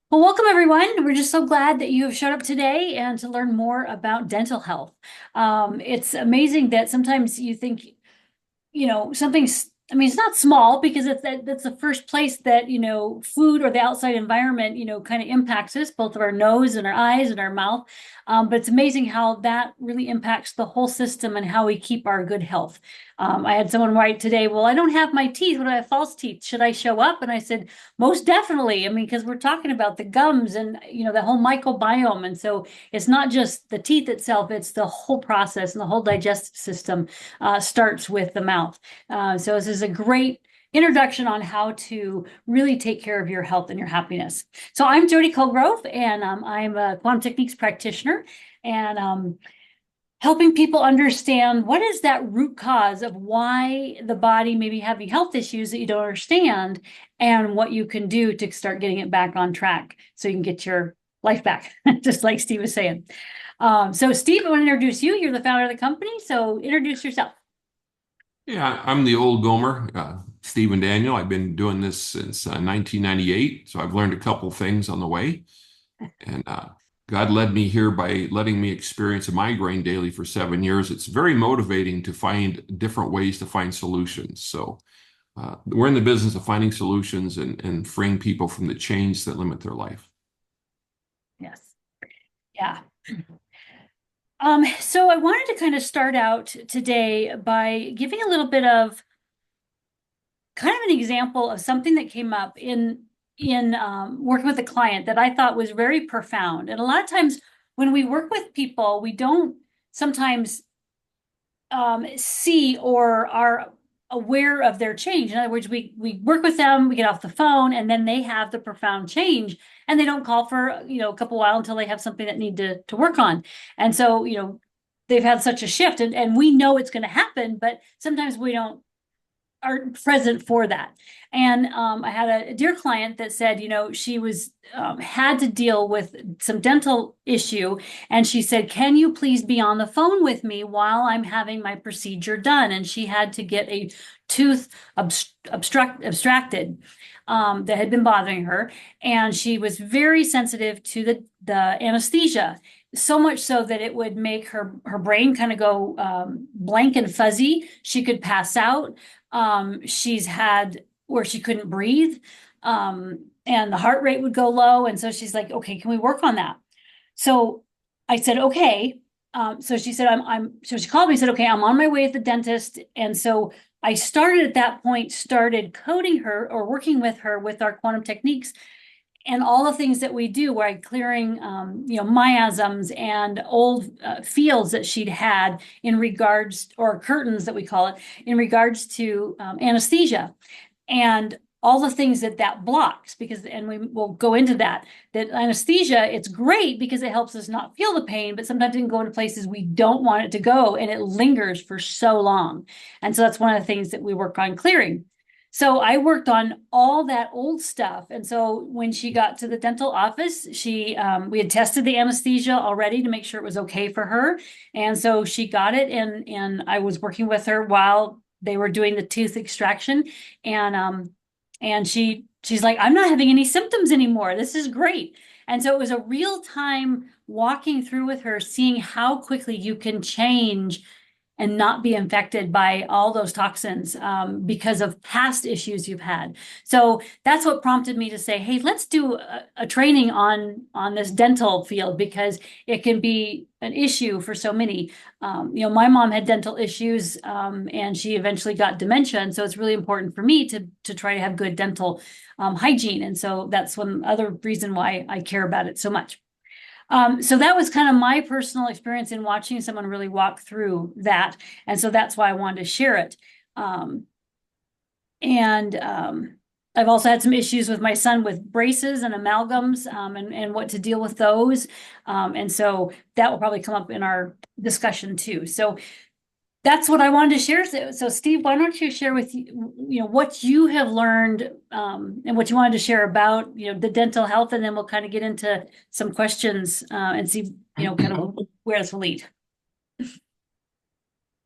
Well, welcome everyone. We're just so glad that you have showed up today and to learn more about dental health. It's amazing that sometimes you think, something's, I mean, it's not small because that's the first place that, food or the outside environment, kind of impacts us, both of our nose and our eyes and our mouth. But it's amazing how that really impacts the whole system and how we keep our good health. I had someone write today, well, I don't have my teeth. What do I have false teeth? Should I show up? And I said, most definitely. I mean, because we're talking about the gums and, the whole microbiome. And so it's not just the teeth itself, it's the whole process and the whole digestive system starts with the mouth. So this is a great introduction on how to really take care of your health and your happiness. So I'm Jody Colegrove, and I'm a quantum techniques practitioner, and helping people understand what is that root cause of why the body may be having health issues that you don't understand, and what you can do to start getting it back on track so you can get your life back, just like Steve was saying. So Steve, I want to introduce you. You're the founder of the company, so introduce yourself. Yeah, I'm the old Gomer, Steve Daniel. I've been doing this since 1998, so I've learned a couple things on the way. And God led me here by letting me experience a migraine daily for 7 years. It's very motivating to find different ways to find solutions. So we're in the business of finding solutions and freeing people from the chains that limit their life. Yes. Yeah. So I wanted to kind of start out today by giving a little bit of kind of an example of something that came up in working with a client that I thought was very profound. And a lot of times when we work with people, we don't sometimes see or are aware of their change. In other words, we work with them, we get off the phone, and then they have the profound change, and they don't call for a couple while until they have something that need to work on. And so they've had such a shift, and we know it's going to happen, but sometimes we don't are present for that. And I had a dear client that said, she was had to deal with some dental issue, and she said, "Can you please be on the phone with me while I'm having my procedure done?" And she had to get a tooth abstracted that had been bothering her, and she was very sensitive to the anesthesia. So much so that it would make her brain kind of go blank and fuzzy. She could pass out. She's had where she couldn't breathe, and the heart rate would go low. And so she's like, "Okay, can we work on that?" So I said, "Okay." So she said, so she called me and said, "Okay, I'm on my way at the dentist." And so I started at that point, started coding her or working with her with our quantum techniques and all the things that we do, where clearing, miasms and old fields that she'd had in regards, or curtains that we call it, in regards to anesthesia, and all the things that blocks. Because, and we will go into that anesthesia, it's great because it helps us not feel the pain, but sometimes it can go into places we don't want it to go, and it lingers for so long. And so that's one of the things that we work on clearing. So I worked on all that old stuff. And so when she got to the dental office, we had tested the anesthesia already to make sure it was okay for her. And so she got it, and I was working with her while they were doing the tooth extraction. And she's like, "I'm not having any symptoms anymore. This is great." And so it was a real time walking through with her, seeing how quickly you can change and not be infected by all those toxins because of past issues you've had. So that's what prompted me to say, "Hey, let's do a training on this dental field, because it can be an issue for so many." My mom had dental issues, and she eventually got dementia, and so it's really important for me to try to have good dental hygiene. And so that's one other reason why I care about it so much. So that was kind of my personal experience in watching someone really walk through that. And so that's why I wanted to share it. Um, and I've also had some issues with my son with braces and amalgams, and what to deal with those. And so that will probably come up in our discussion too. So that's what I wanted to share. So Steve, why don't you share with what you have learned, and what you wanted to share about the dental health, and then we'll kind of get into some questions and see kind of where this will lead.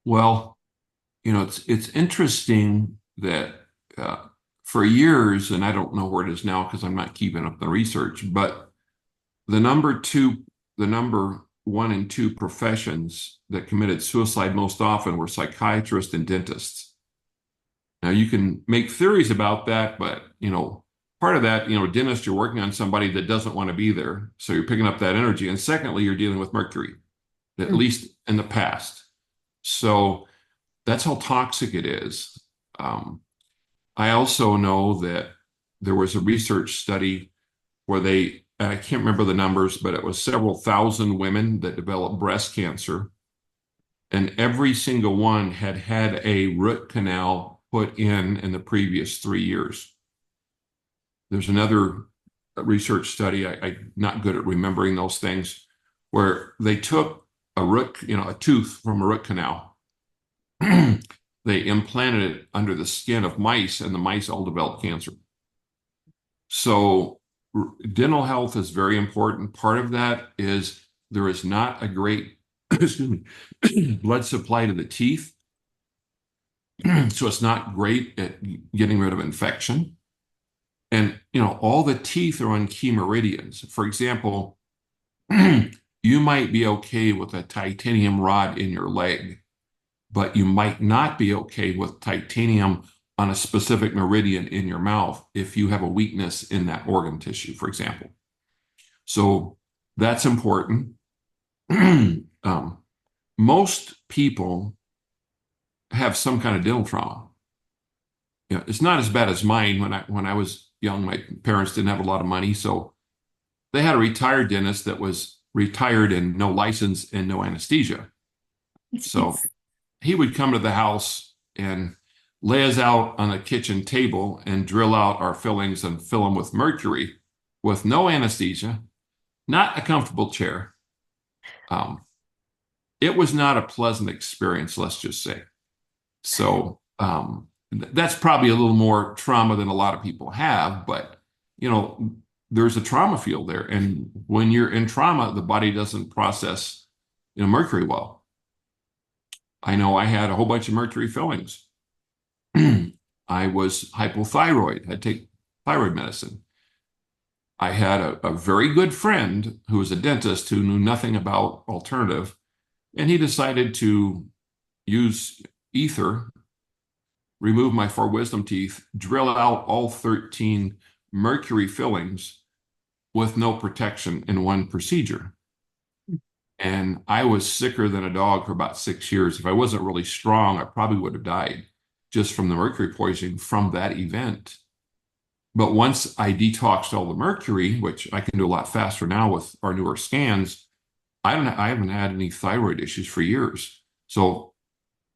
Well, it's interesting that for years, and I don't know where it is now because I'm not keeping up the research, but the number one and two professions that committed suicide most often were psychiatrists and dentists. Now you can make theories about that, but part of that, dentist, you're working on somebody that doesn't want to be there. So you're picking up that energy. And secondly, you're dealing with mercury, at least in the past. So that's how toxic it is. I also know that there was a research study where I can't remember the numbers, but it was several thousand women that developed breast cancer. And every single one had had a root canal put in the previous 3 years. There's another research study, I'm not good at remembering those things, where they took a tooth from a root canal. They implanted it under the skin of mice, and the mice all developed cancer. So dental health is very important. Part of that is there is not a great excuse me, blood supply to the teeth. So it's not great at getting rid of infection. And, all the teeth are on key meridians. For example, you might be okay with a titanium rod in your leg, but you might not be okay with titanium on a specific meridian in your mouth if you have a weakness in that organ tissue, for example. So that's important. Most people have some kind of dental trauma. It's not as bad as mine. When I was young, my parents didn't have a lot of money, so they had a retired dentist that was retired and no license and no anesthesia. So he would come to the house and lay us out on a kitchen table and drill out our fillings and fill them with mercury with no anesthesia, not a comfortable chair. It was not a pleasant experience, let's just say. So that's probably a little more trauma than a lot of people have, but there's a trauma field there. And when you're in trauma, the body doesn't process mercury well. I know I had a whole bunch of mercury fillings. I was hypothyroid, had to take thyroid medicine. I had a very good friend who was a dentist who knew nothing about alternative, and he decided to use ether, remove my 4 wisdom teeth, drill out all 13 mercury fillings with no protection in one procedure. And I was sicker than a dog for about 6 years. If I wasn't really strong, I probably would have died just from the mercury poisoning from that event. But once I detoxed all the mercury, which I can do a lot faster now with our newer scans, I haven't had any thyroid issues for years. So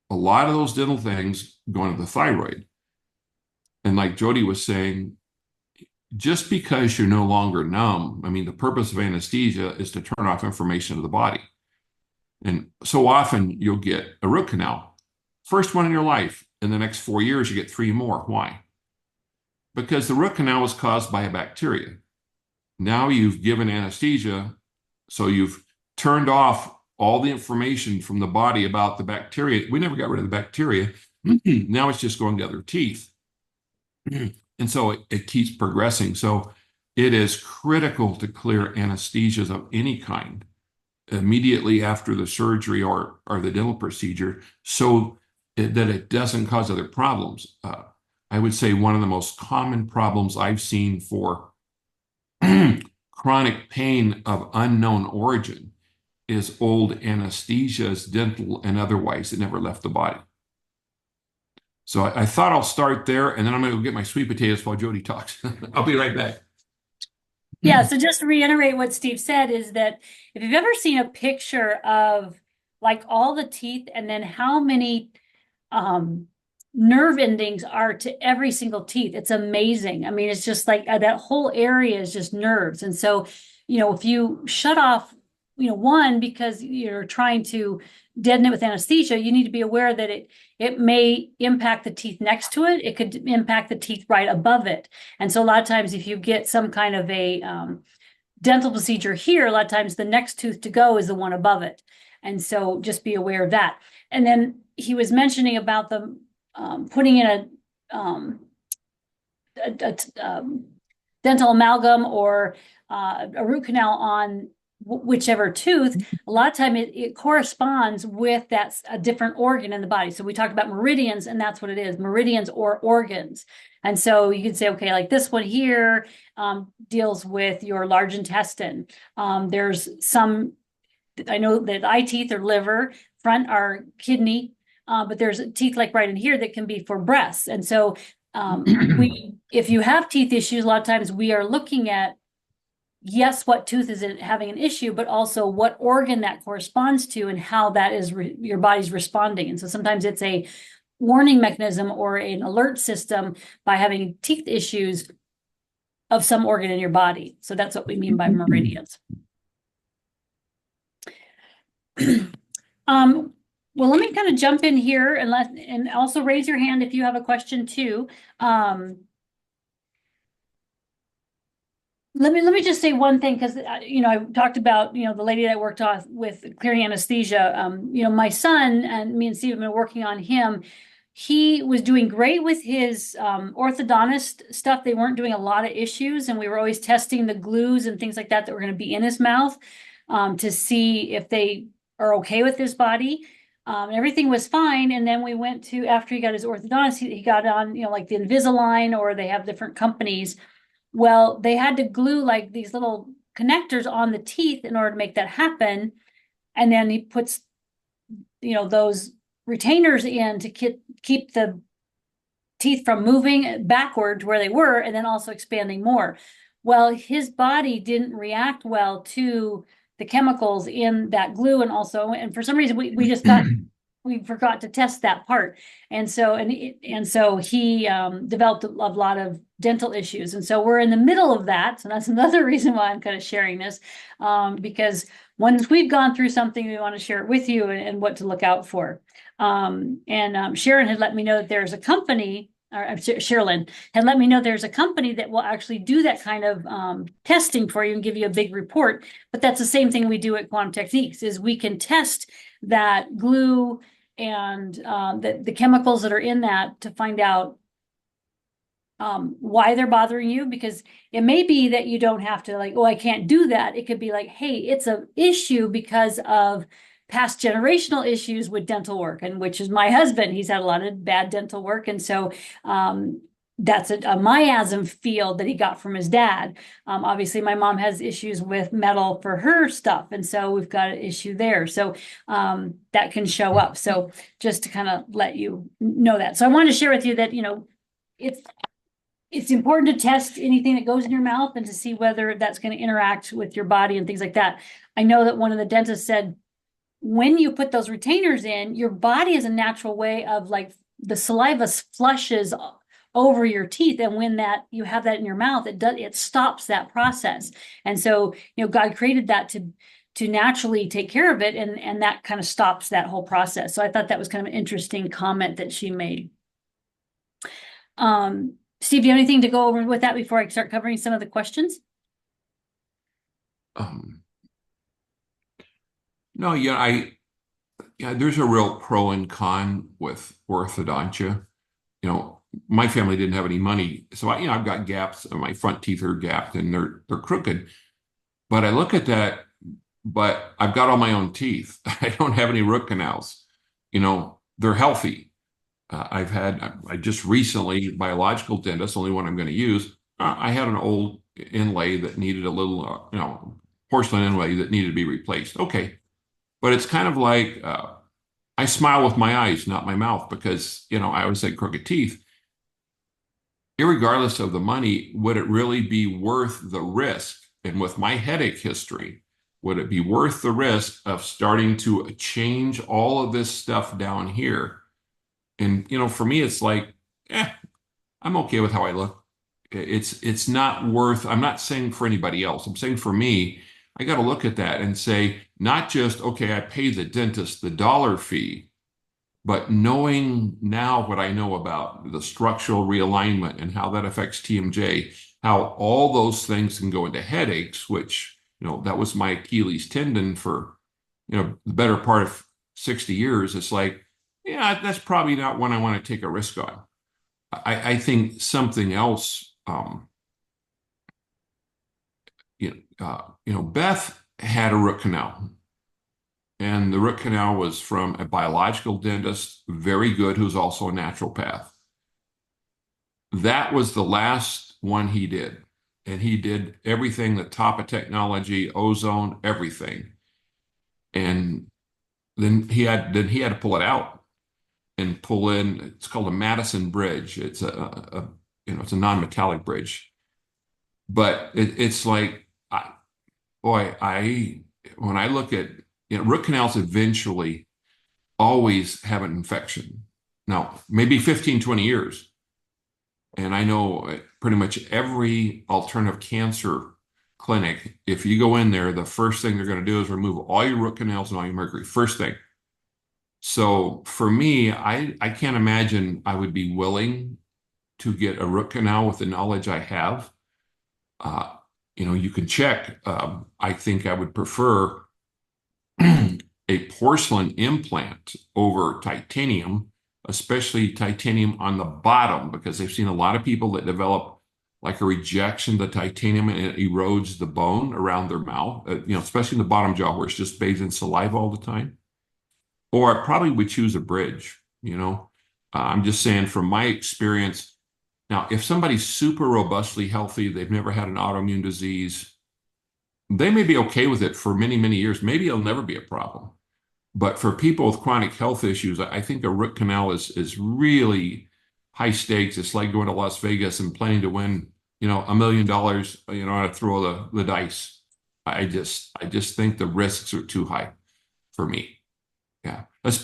a lot of those dental things go into the thyroid. And like Jody was saying, just because you're no longer numb, I mean, the purpose of anesthesia is to turn off information to the body. And so often you'll get a root canal, first one in your life. In the next 4 years, you get 3 more. Why? Because the root canal was caused by a bacteria. Now you've given anesthesia, so you've turned off all the information from the body about the bacteria. We never got rid of the bacteria. Now it's just going to other teeth. And so it keeps progressing. So it is critical to clear anesthesias of any kind immediately after the surgery or the dental procedure so that it doesn't cause other problems. I would say one of the most common problems I've seen for chronic pain of unknown origin is old anesthesias, dental and otherwise, that never left the body. So I thought I'll start there, and then I'm going to go get my sweet potatoes while Jody talks. I'll be right back. Yeah, so just to reiterate what Steve said is that if you've ever seen a picture of like all the teeth and then how many nerve endings are to every single teeth, it's amazing. I mean, it's just like that whole area is just nerves. And so, if you shut off, one because you're trying to deaden it with anesthesia, you need to be aware that it may impact the teeth next to it. It could impact the teeth right above it. And so a lot of times if you get some kind of a dental procedure here, a lot of times the next tooth to go is the one above it. And so just be aware of that. And then he was mentioning about the putting in dental amalgam or a root canal on whichever tooth, a lot of time it corresponds with that's a different organ in the body. So we talked about meridians, and that's what it is, meridians or organs. And so you can say, okay, like this one here deals with your large intestine. There's some, I know that eye teeth are liver, front are kidney, but there's teeth like right in here that can be for breasts. And so if you have teeth issues, a lot of times we are looking at, yes, what tooth is it having an issue, but also what organ that corresponds to and how that is your body's responding. And so sometimes it's a warning mechanism or an alert system by having teeth issues of some organ in your body. So that's what we mean by meridians. Well, let me kind of jump in here and also raise your hand if you have a question too. Let me just say one thing, because I talked about the lady that I worked with clearing anesthesia. My son and me and Steve have been working on him. He was doing great with his orthodontist stuff. They weren't doing a lot of issues, and we were always testing the glues and things like that were going to be in his mouth to see if they are okay with his body. Everything was fine. And then we went to, after he got his orthodontist, he got on, like the Invisalign, or they have different companies. Well, they had to glue like these little connectors on the teeth in order to make that happen. And then he puts, those retainers in to keep the teeth from moving backward to where they were, and then also expanding more. Well, his body didn't react well to the chemicals in that glue, and for some reason we just we forgot to test that part, and so he developed a lot of dental issues, and so we're in the middle of that. So that's another reason why I'm kind of sharing this, because once we've gone through something, we want to share it with you and what to look out for. Sharon had let me know that there's a company, or Sherilyn had let me know there's a company that will actually do that kind of testing for you and give you a big report. But that's the same thing we do at Quantum Techniques, is we can test that glue and the chemicals that are in that to find out why they're bothering you, because it may be that you don't have to like, oh, I can't do that. It could be like, hey, it's an issue because of past generational issues with dental work, and which is my husband. He's had a lot of bad dental work. And so that's a miasm field that he got from his dad. Obviously, my mom has issues with metal for her stuff. And so we've got an issue there. So that can show up. So just to kind of let you know that. So I wanted to share with you that, it's important to test anything that goes in your mouth and to see whether that's going to interact with your body and things like that. I know that one of the dentists said, when you put those retainers in, your body has a natural way of, like, the saliva flushes over your teeth, and when you have that in your mouth, it stops that process. And so God created that to naturally take care of it, and that kind of stops that whole process. So I thought that was kind of an interesting comment that she made. Steve, do you have anything to go over with that before I start covering some of the questions? No, there's a real pro and con with orthodontia. My family didn't have any money, so I've got gaps, and my front teeth are gapped and they're crooked. But I look at that, but I've got all my own teeth. I don't have any root canals. They're healthy. I just recently, biological dentist, only one I'm going to use. I had an old inlay that needed a little, porcelain inlay that needed to be replaced. Okay. But it's kind of like I smile with my eyes, not my mouth, because, I always say crooked teeth. Irregardless of the money, would it really be worth the risk? And with my headache history, would it be worth the risk of starting to change all of this stuff down here? And, for me, it's like, I'm okay with how I look. It's not worth, I'm not saying for anybody else. I'm saying for me, I got to look at that and say, not just, okay, I pay the dentist the dollar fee, but knowing now what I know about the structural realignment and how that affects TMJ, how all those things can go into headaches, which, that was my Achilles tendon for, the better part of 60 years. It's like, yeah, that's probably not one I want to take a risk on. I think something else, Beth had a root canal, and the root canal was from a biological dentist, very good, who's also a naturopath. That was the last one he did. And he did everything, the top of technology, ozone, everything. And then he had to pull it out and pull in. It's called a Madison bridge. It's it's a non-metallic bridge. But it's like, I when I look at, root canals eventually always have an infection. Now, maybe 15, 20 years. And I know pretty much every alternative cancer clinic, if you go in there, the first thing they're going to do is remove all your root canals and all your mercury. First thing. So for me, I can't imagine I would be willing to get a root canal with the knowledge I have. Uh, you can check. I think I would prefer a porcelain implant over titanium, especially titanium on the bottom, because they've seen a lot of people that develop like a rejection to titanium and it erodes the bone around their mouth, especially in the bottom jaw where it's just bathed in saliva all the time. Or I probably would choose a bridge, I'm just saying from my experience. Now, if somebody's super robustly healthy, they've never had an autoimmune disease, they may be okay with it for many, many years. Maybe it'll never be a problem. But for people with chronic health issues, I think a root canal is really high stakes. It's like going to Las Vegas and planning to win, $1 million, to throw the dice. I just think the risks are too high for me. Yeah.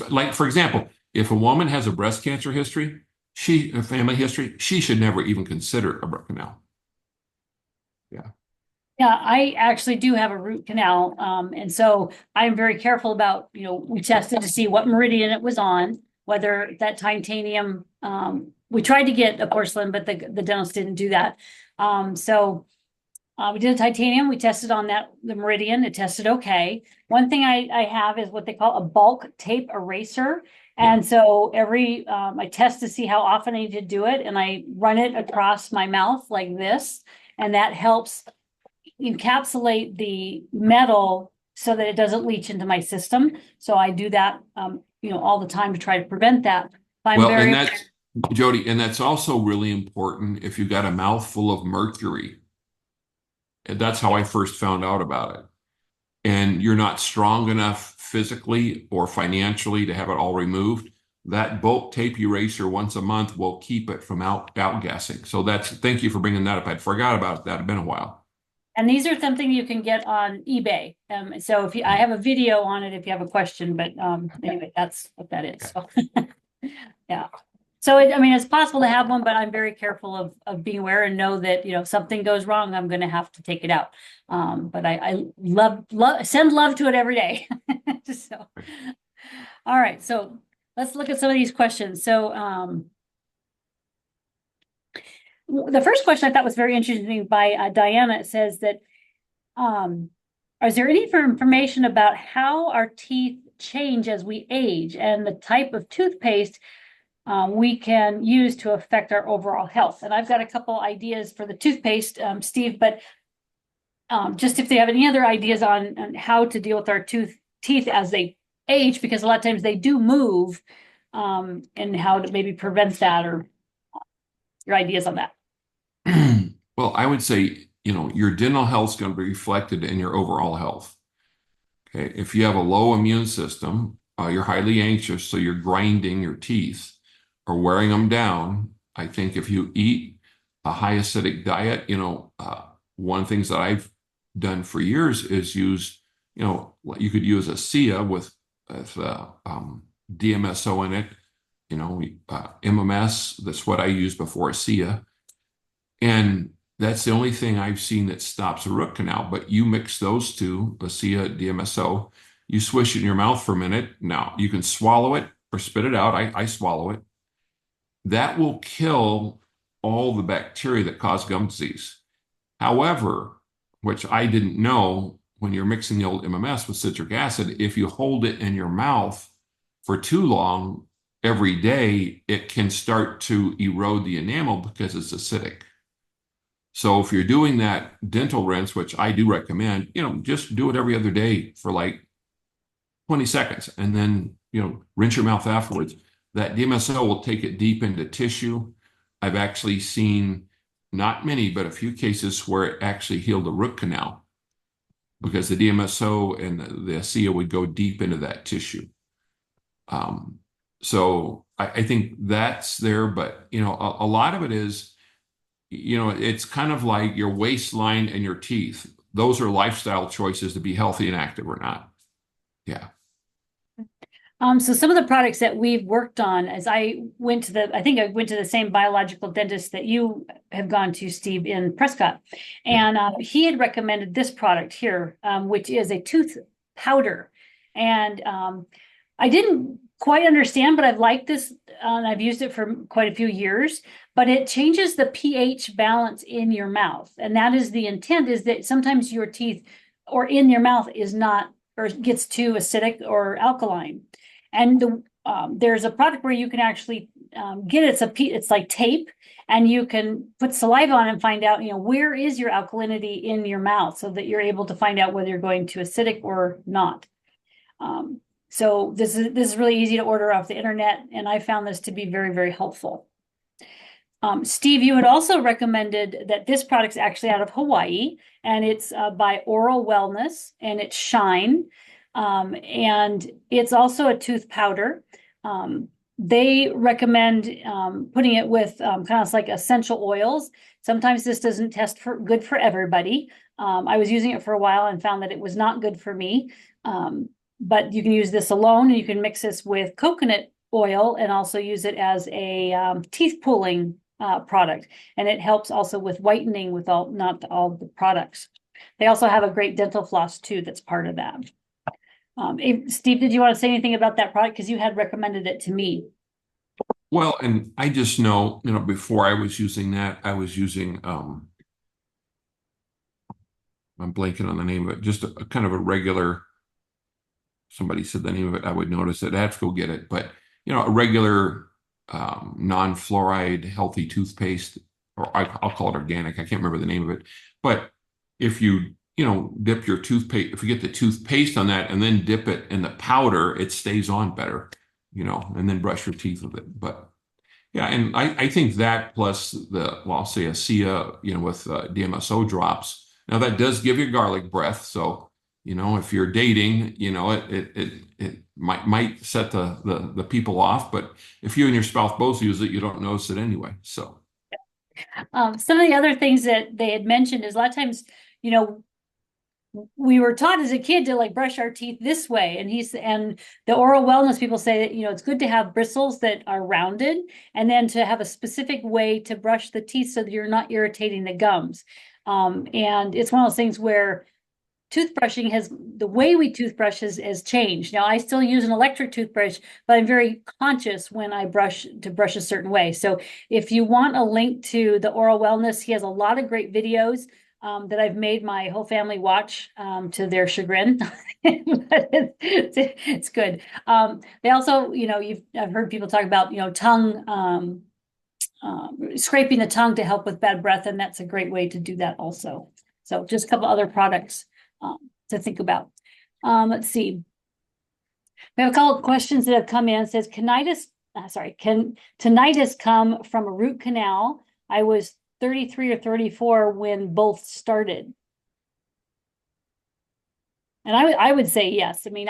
Like, for example, if a woman has a breast cancer history, a family history, she should never even consider a root canal. Yeah. Yeah, I actually do have a root canal. And so I'm very careful about, we tested to see what meridian it was on, whether that titanium, we tried to get a porcelain, but the dentist didn't do that. So we did a titanium, we tested on the meridian, it tested okay. One thing I have is what they call a bulk tape eraser. And so I test to see how often I need to do it, and I run it across my mouth like this, and that helps encapsulate the metal so that it doesn't leach into my system. So I do that, all the time to try to prevent that. And that's, Jody, and that's also really important if you've got a mouthful of mercury. And that's how I first found out about it. And you're not strong enough physically or financially to have it all removed. That bulk tape eraser once a month will keep it from outgassing. So thank you for bringing that up. I'd forgot about that. It's been a while. And these are something you can get on eBay. So I have a video on it if you have a question, but anyway, that's what that is. So, yeah. So it's possible to have one, but I'm very careful of being aware and know that, if something goes wrong, I'm going to have to take it out. But I send love to it every day. So, all right. So let's look at some of these questions. So, the first question I thought was very interesting by Diana. It says that, is there any information about how our teeth change as we age and the type of toothpaste we can use to affect our overall health? And I've got a couple ideas for the toothpaste, Steve, but just if they have any other ideas on how to deal with our teeth as they age, because a lot of times they do move, and how to maybe prevent that, or your ideas on that. Well, I would say, your dental health is going to be reflected in your overall health. Okay. If you have a low immune system, you're highly anxious, so you're grinding your teeth or wearing them down. I think if you eat a high acidic diet, one of the things that I've done for years is use, you could use a SIA with DMSO in it, MMS. That's what I used before a SIA. And that's the only thing I've seen that stops a root canal. But you mix those two, ASEA, DMSO, you swish it in your mouth for a minute. Now, you can swallow it or spit it out. I swallow it. That will kill all the bacteria that cause gum disease. However, which I didn't know, when you're mixing the old MMS with citric acid, if you hold it in your mouth for too long, every day, it can start to erode the enamel because it's acidic. So if you're doing that dental rinse, which I do recommend, just do it every other day for like 20 seconds and then, rinse your mouth afterwards. That DMSO will take it deep into tissue. I've actually seen not many, but a few cases where it actually healed the root canal because the DMSO and the ASEA would go deep into that tissue. So I think that's there, but a lot of it is, it's kind of like your waistline and your teeth. Those are lifestyle choices to be healthy and active or not. Yeah. So some of the products that we've worked on, as I think I went to the same biological dentist that you have gone to, Steve, in Prescott. And he had recommended this product here, which is a tooth powder. And I didn't quite understand, but I've liked this, and I've used it for quite a few years, but it changes the pH balance in your mouth. And that is the intent, is that sometimes your teeth or in your mouth is not, or gets too acidic or alkaline. And there's a product where you can actually get it. It's like tape, and you can put saliva on and find out, where is your alkalinity in your mouth, so that you're able to find out whether you're going to acidic or not. So this is really easy to order off the internet, and I found this to be very, very helpful. Steve, you had also recommended that this product's actually out of Hawaii, and it's by Oral Wellness, and it's Shine. And it's also a tooth powder. They recommend putting it with kind of like essential oils. Sometimes this doesn't test for good for everybody. I was using it for a while and found that it was not good for me. But you can use this alone, and you can mix this with coconut oil and also use it as a teeth pulling product. And it helps also with whitening with not all the products. They also have a great dental floss too that's part of that. Steve, did you want to say anything about that product? Because you had recommended it to me. Well, and I just know, before I was using that, I was using, I'm blanking on the name of it, just a kind of a regular, somebody said the name of it, I would notice it. I have to go get it. But, a regular non-fluoride healthy toothpaste, or I'll call it organic. I can't remember the name of it. But if you dip your toothpaste, if you get the toothpaste on that and then dip it in the powder, it stays on better, and then brush your teeth with it. But yeah, and I think that plus I'll say ASEA, with DMSO drops. Now that does give you garlic breath. So, if you're dating, it might set the people off. But if you and your spouse both use it, you don't notice it anyway. So some of the other things that they had mentioned is a lot of times, we were taught as a kid to like brush our teeth this way, and the oral wellness people say that it's good to have bristles that are rounded, and then to have a specific way to brush the teeth so that you're not irritating the gums. And it's one of those things where toothbrushing the way we toothbrush has changed. Now I still use an electric toothbrush, but I'm very conscious when I brush a certain way. So if you want a link to the oral wellness, he has a lot of great videos that I've made my whole family watch to their chagrin. But it's good. They also, I've heard people talk about, tongue, scraping the tongue to help with bad breath, and that's a great way to do that also. So just a couple other products to think about. Let's see. We have a couple of questions that have come in. It says, can tinnitus come from a root canal? I was 33 or 34 when both started. And I would say yes. I mean,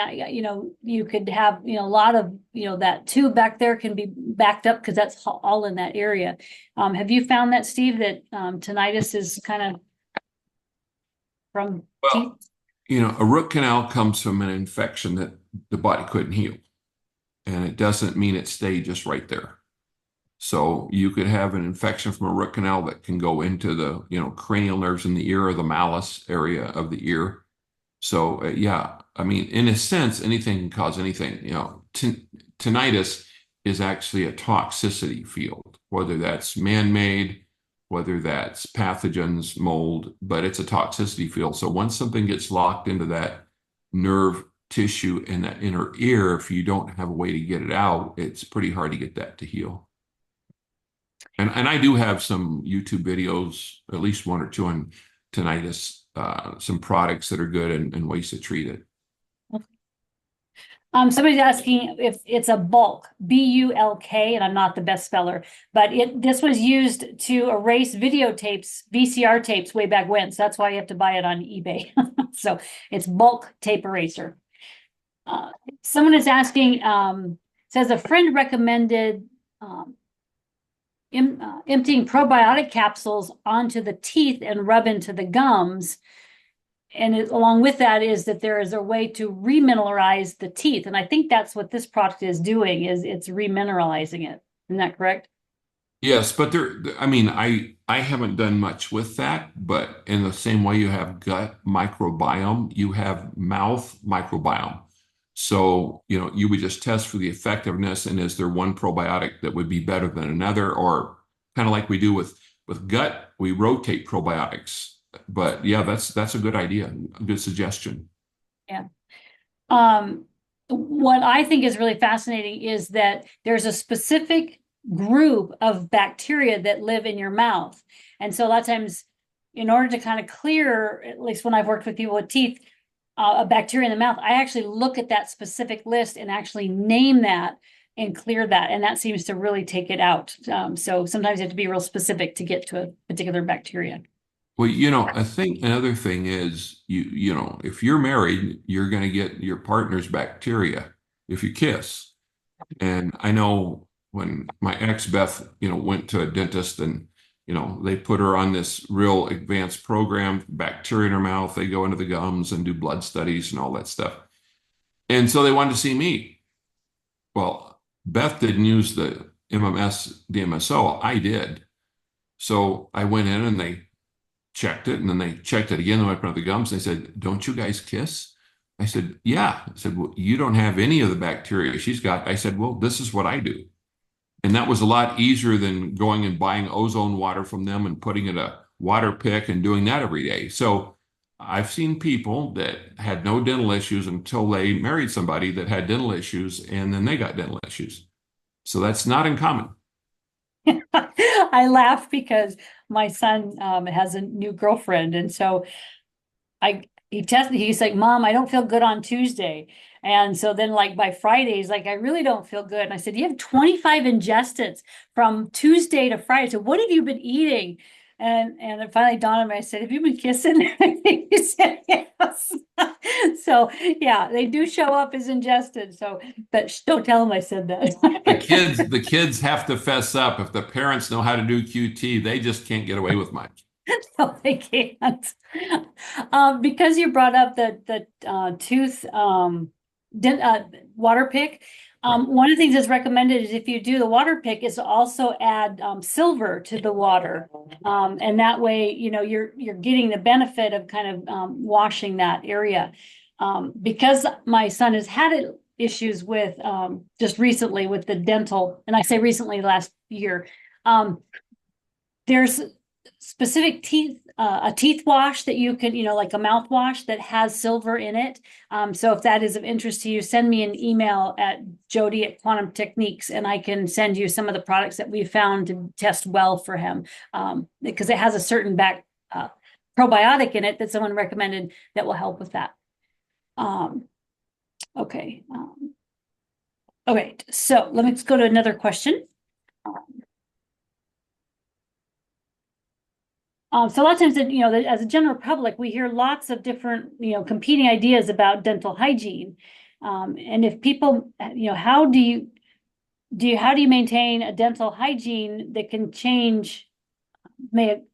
you could have, a lot of, that tube back there can be backed up because that's all in that area. Have you found that, Steve, that tinnitus is kind of from teeth? A root canal comes from an infection that the body couldn't heal. And it doesn't mean it stayed just right there. So you could have an infection from a root canal that can go into the, cranial nerves in the ear or the malleus area of the ear. So yeah, I mean, in a sense, anything can cause anything. Tinnitus is actually a toxicity field, whether that's man-made, whether that's pathogens, mold, but it's a toxicity field. So once something gets locked into that nerve tissue in that inner ear, if you don't have a way to get it out, it's pretty hard to get that to heal. And I do have some YouTube videos, at least one or two on tinnitus, some products that are good and ways to treat it. Somebody's asking if it's a bulk, B-U-L-K, and I'm not the best speller, but this was used to erase videotapes, VCR tapes way back when. So that's why you have to buy it on eBay. So it's bulk tape eraser. Someone is asking, says a friend recommended emptying probiotic capsules onto the teeth and rub into the gums. And along with that is that there is a way to remineralize the teeth. And I think that's what this product is doing, is it's remineralizing it. Isn't that correct? Yes, but I mean, I haven't done much with that, but in the same way you have gut microbiome, you have mouth microbiome. So, you would just test for the effectiveness, and is there one probiotic that would be better than another, or kind of like we do with gut, we rotate probiotics. But yeah, that's a good idea, a good suggestion. Yeah. What I think is really fascinating is that there's a specific group of bacteria that live in your mouth. And so a lot of times, in order to kind of clear, at least when I've worked with people with teeth, a bacteria in the mouth, I actually look at that specific list and actually name that and clear that. And that seems to really take it out. So sometimes you have to be real specific to get to a particular bacteria. Well, I think another thing is if you're married, you're going to get your partner's bacteria if you kiss. And I know when my ex Beth, went to a dentist, and they put her on this real advanced program, bacteria in her mouth, they go into the gums and do blood studies and all that stuff. And so they wanted to see me. Well, Beth didn't use the MMS DMSO, I did. So I went in and they checked it, and then they checked it again. They went up the gums. They said, "Don't you guys kiss?" I said, "Yeah." I said, "Well, you don't have any of the bacteria she's got." I said, "Well, this is what I do." And that was a lot easier than going and buying ozone water from them and putting in a water pick and doing that every day. So I've seen people that had no dental issues until they married somebody that had dental issues, and then they got dental issues. So that's not uncommon. I laugh because my son has a new girlfriend, and so he's like, "Mom, I don't feel good on Tuesday." And so then like by Friday, he's like, "I really don't feel good." And I said, "You have 25 ingestions from Tuesday to Friday. So what have you been eating?" And it finally dawned on me, I said, "Have you been kissing?" He said yes. So yeah, they do show up as ingested. So, but don't tell them I said that. The kids have to fess up. If the parents know how to do QT, they just can't get away with much. No, they can't. Because you brought up the tooth water pick. One of the things that's recommended is, if you do the water pick, is to also add silver to the water, and that way you're getting the benefit of kind of washing that area. Because my son has had issues with just recently with the dental, and I say recently, last year. There's specific a teeth wash that you can, like a mouthwash that has silver in it. So if that is of interest to you, send me an email at Jody@Quantum Techniques, and I can send you some of the products that we found to test well for him, because it has a certain probiotic in it that someone recommended that will help with that. Okay. Okay, so let's go to another question. So a lot of times, as a general public, we hear lots of different, competing ideas about dental hygiene. And if people, how do you maintain a dental hygiene that can change, that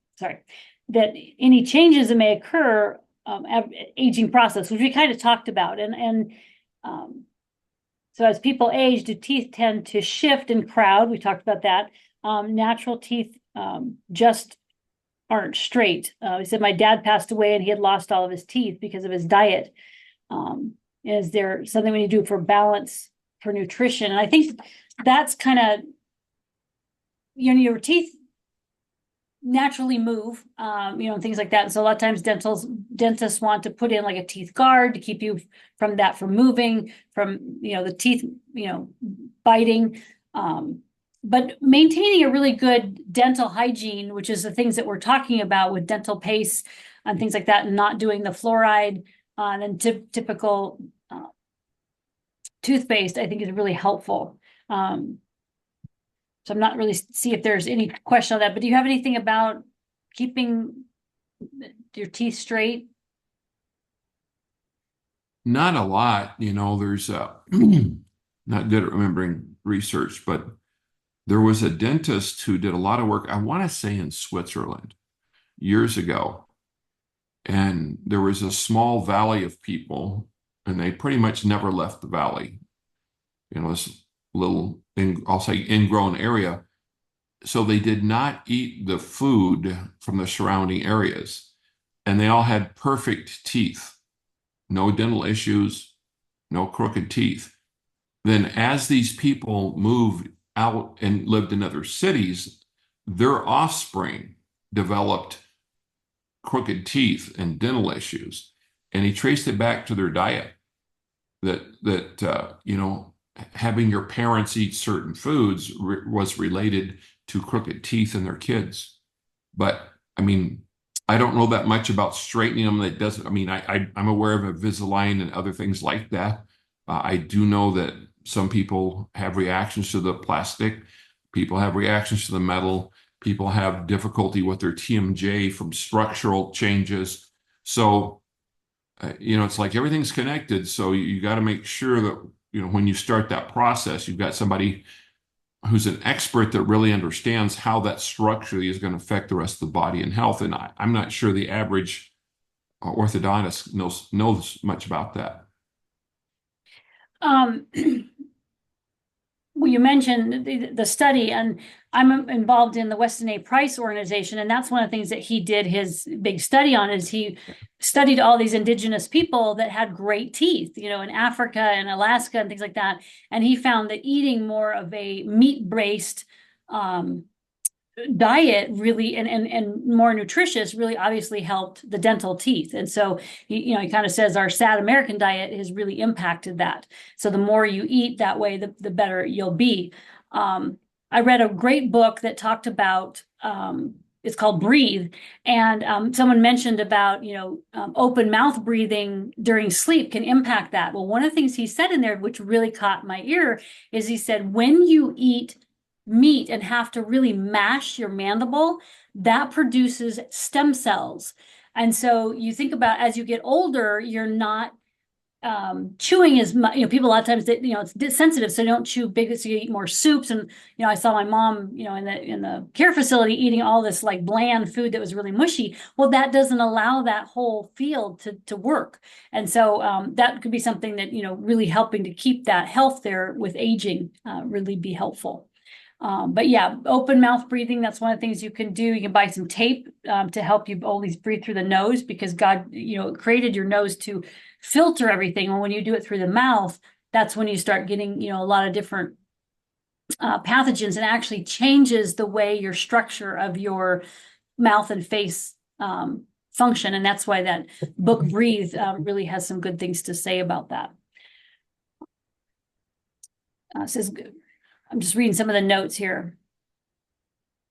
any changes that may occur, aging process, which we kind of talked about. And so as people age, do teeth tend to shift and crowd? We talked about that. Natural teeth just aren't straight. He said, "My dad passed away and he had lost all of his teeth because of his diet." Is there something we need to do for balance, for nutrition? And I think that's kind of, your teeth naturally move, and things like that. So a lot of times dentists want to put in like a teeth guard to keep you from moving, from, the teeth, biting. But maintaining a really good dental hygiene, which is the things that we're talking about with dental paste and things like that, and not doing the fluoride, and typical toothpaste, I think is really helpful. So I'm not really see if there's any question on that, but do you have anything about keeping your teeth straight? Not a lot, there's not good at remembering research, but there was a dentist who did a lot of work, I want to say in Switzerland years ago. And there was a small valley of people, and they pretty much never left the valley. This little, I'll say, ingrown area. So they did not eat the food from the surrounding areas. And they all had perfect teeth, no dental issues, no crooked teeth. Then, as these people moved out and lived in other cities, their offspring developed crooked teeth and dental issues. And he traced it back to their diet. That having your parents eat certain foods was related to crooked teeth in their kids. But I mean, I don't know that much about straightening them. That doesn't, I mean, I'm aware of Invisalign and other things like that. I do know that some people have reactions to the plastic, people have reactions to the metal, people have difficulty with their TMJ from structural changes. So, it's like everything's connected. So you got to make sure that, when you start that process, you've got somebody who's an expert that really understands how that structurally is going to affect the rest of the body and health. And I'm not sure the average orthodontist knows much about that. Well, you mentioned the study, and I'm involved in the Weston A. Price organization, and that's one of the things that he did his big study on is he studied all these indigenous people that had great teeth, in Africa and Alaska and things like that. And he found that eating more of a meat-based diet really and more nutritious really obviously helped the dental teeth. And so he kind of says our sad American diet has really impacted that. So the more you eat that way, the better you'll be. I read a great book that talked about it's called Breathe, and someone mentioned about open mouth breathing during sleep can impact that. Well, one of the things he said in there, which really caught my ear, is he said when you eat meat and have to really mash your mandible, that produces stem cells. And so you think about as you get older, you're not chewing as much. People a lot of times that it's sensitive, so they don't chew big. So you eat more soups. And I saw my mom, in the care facility eating all this like bland food that was really mushy. Well, that doesn't allow that whole field to work. And so that could be something that really helping to keep that health there with aging really be helpful. But yeah, open mouth breathing, that's one of the things you can do. You can buy some tape to help you always breathe through the nose because God, created your nose to filter everything. And when you do it through the mouth, that's when you start getting, a lot of different pathogens, and actually changes the way your structure of your mouth and face function. And that's why that book Breathe really has some good things to say about that. Says, I'm just reading some of the notes here.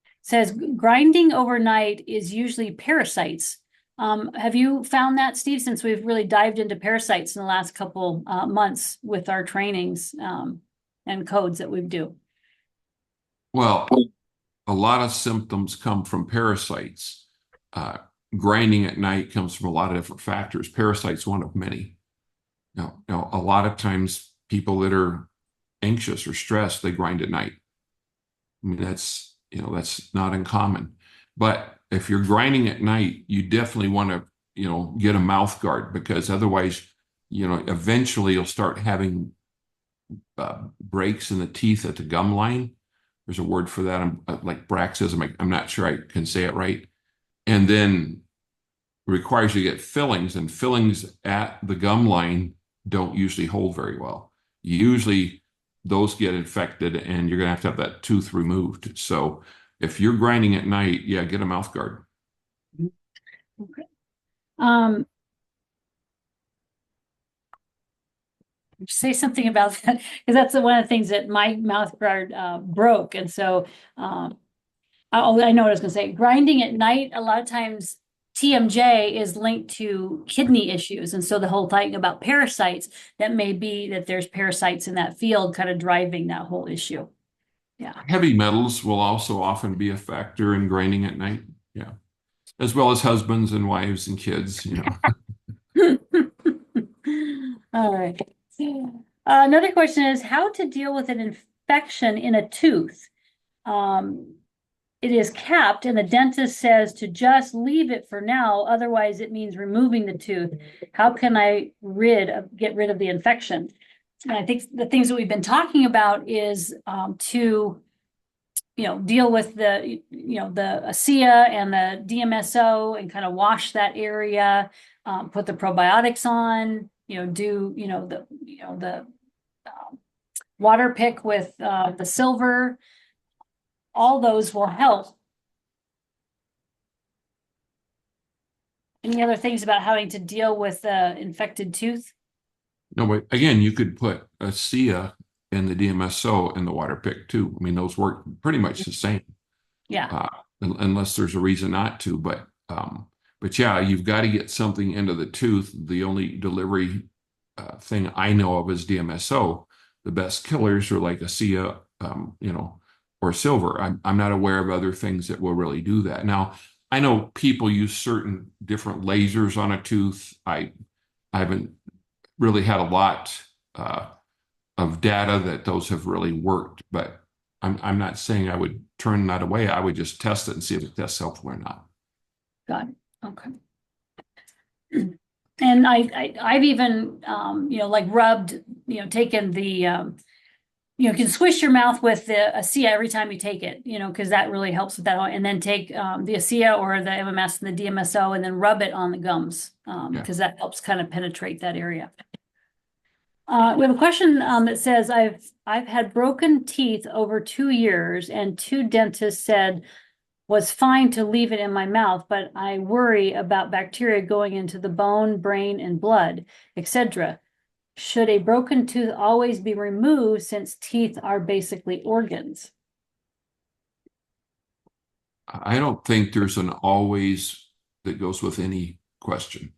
It says grinding overnight is usually parasites. Have you found that, Steve, since we've really dived into parasites in the last couple months with our trainings and codes that we do? Well, a lot of symptoms come from parasites. Grinding at night comes from a lot of different factors. Parasites one of many. Now, a lot of times people that are anxious or stressed, they grind at night. I mean, that's not uncommon. But if you're grinding at night, you definitely want to, get a mouth guard, because otherwise, eventually you'll start having breaks in the teeth at the gum line. There's a word for that, like bruxism. I'm not sure I can say it right. And then it requires you to get fillings, and fillings at the gum line don't usually hold very well. Usually those get infected and you're going to have that tooth removed. So if you're grinding at night, yeah, get a mouth guard. Okay. Um, say something about that because that's one of the things that my mouth guard broke, and so I know what I was going to say. Grinding at night, a lot of times TMJ is linked to kidney issues, and so the whole thing about parasites, that may be that there's parasites in that field, kind of driving that whole issue. Yeah. Heavy metals will also often be a factor in grinding at night. Yeah. As well as husbands and wives and kids, you know. All right. Another question is how to deal with an infection in a tooth. It is capped and the dentist says to just leave it for now, otherwise it means removing the tooth. How can I get rid of the infection? And I think the things that we've been talking about is to deal with the ASEA and the DMSO and kind of wash that area, put the probiotics on, do the water pick with the silver. All those will help. Any other things about having to deal with the infected tooth? No, but again, you could put a SIA in the DMSO in the water pick too. I mean, those work pretty much the same. Yeah. Unless there's a reason not to. But yeah, you've got to get something into the tooth. The only delivery thing I know of is DMSO. The best killers are like ASEA, or silver. I'm not aware of other things that will really do that. Now, I know people use certain different lasers on a tooth. I haven't really had a lot of data that those have really worked, but I'm not saying I would turn that away. I would just test it and see if it tests helpful or not. Got it. Okay. And I've even like rubbed, taken the you can squish your mouth with the ASEA every time you take it, because that really helps with that. And then take the ASEA or the MMS and the DMSO and then rub it on the gums because that helps kind of penetrate that area. We have a question that says, I've had broken teeth over 2 years and 2 dentists said was fine to leave it in my mouth, but I worry about bacteria going into the bone, brain, and blood, etc. Should a broken tooth always be removed since teeth are basically organs? I don't think there's an always that goes with any question.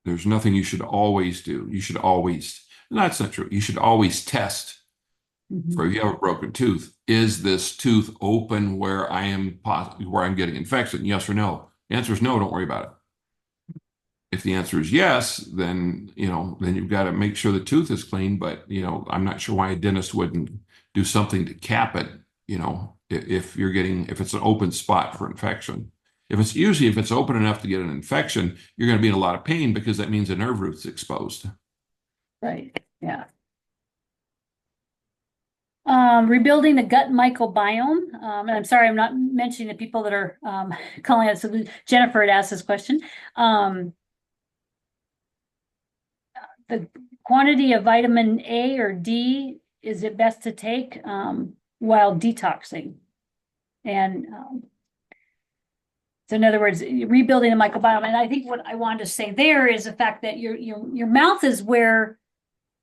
There's nothing you should always do. You should always, no, that's not true. You should always test for if you have a broken tooth. Is this tooth open where where I'm getting infection? Yes or no? The answer is no, don't worry about it. If the answer is yes, then you've got to make sure the tooth is clean. But I'm not sure why a dentist wouldn't do something to cap it. If it's an open spot for infection. If it's open enough to get an infection, you're going to be in a lot of pain because that means the nerve root's exposed. Right. Yeah. Rebuilding the gut microbiome. And I'm sorry, I'm not mentioning the people that are calling us. So Jennifer had asked this question. The quantity of vitamin A or D, is it best to take while detoxing? And so in other words, rebuilding the microbiome. And I think what I wanted to say there is the fact that your mouth is where